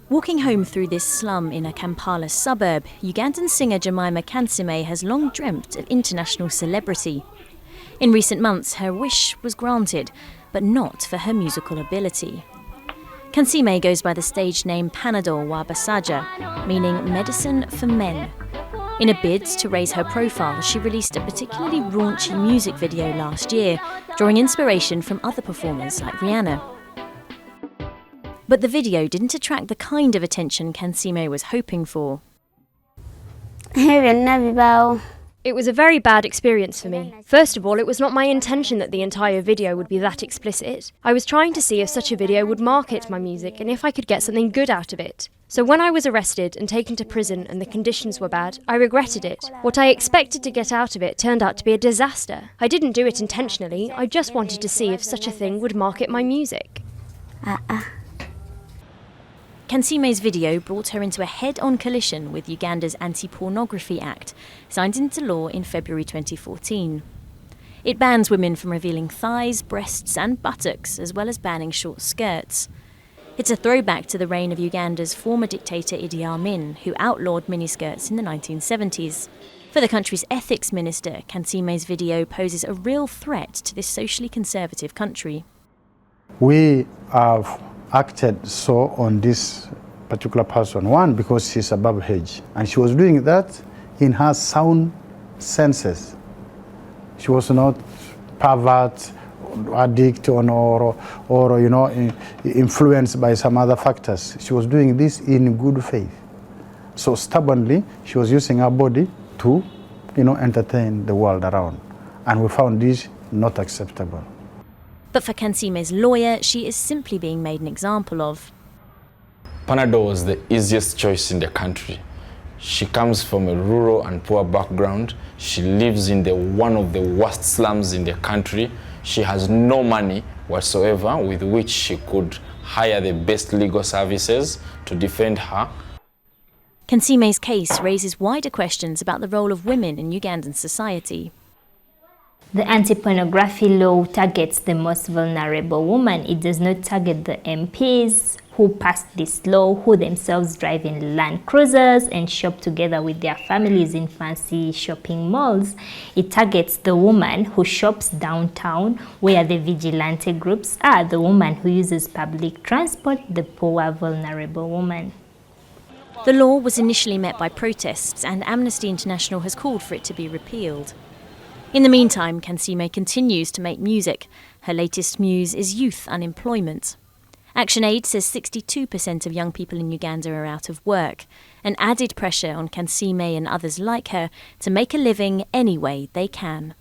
Walking home through this slum in a Kampala suburb, Ugandan singer Jemimah Kansiime has long dreamt of international celebrity. In recent months, her wish was granted, but not for her musical ability. Kansiime goes by the stage name Panadol wa Basaja, meaning medicine for men. In a bid to raise her profile, she released a particularly raunchy music video last year, drawing inspiration from other performers like Rihanna. But the video didn't attract the kind of attention Kansiime was hoping for. It was a very bad experience for me. First of all, it was not my intention that the entire video would be that explicit. I was trying to see if such a video would market my music and if I could get something good out of it. So when I was arrested and taken to prison and the conditions were bad, I regretted it. What I expected to get out of it turned out to be a disaster. I didn't do it intentionally, I just wanted to see if such a thing would market my music. Kansiime's video brought her into a head-on collision with Uganda's Anti-Pornography Act, signed into law in February 2014. It bans women from revealing thighs, breasts and buttocks, as well as banning short skirts. It's a throwback to the reign of Uganda's former dictator Idi Amin, who outlawed miniskirts in the 1970s. For the country's ethics minister, Kansiime's video poses a real threat to this socially conservative country. We have acted so on this particular person. One, because she's above age, and she was doing that in her sound senses. She was not pervert, addict, or influenced by some other factors. She was doing this in good faith. So stubbornly, she was using her body to, entertain the world around, and we found this not acceptable. But for Kansiime's lawyer, she is simply being made an example of. Panadol was the easiest choice in the country. She comes from a rural and poor background. She lives in one of the worst slums in the country. She has no money whatsoever with which she could hire the best legal services to defend her. Kansiime's case raises wider questions about the role of women in Ugandan society. The anti-pornography law targets the most vulnerable women. It does not target the MPs who passed this law, who themselves drive in Land Cruisers and shop together with their families in fancy shopping malls. It targets the woman who shops downtown, where the vigilante groups are, the woman who uses public transport, the poor, vulnerable woman. The law was initially met by protests, and Amnesty International has called for it to be repealed. In the meantime, Kansiime continues to make music. Her latest muse is youth unemployment. ActionAid says 62% of young people in Uganda are out of work, and added pressure on Kansiime and others like her to make a living any way they can.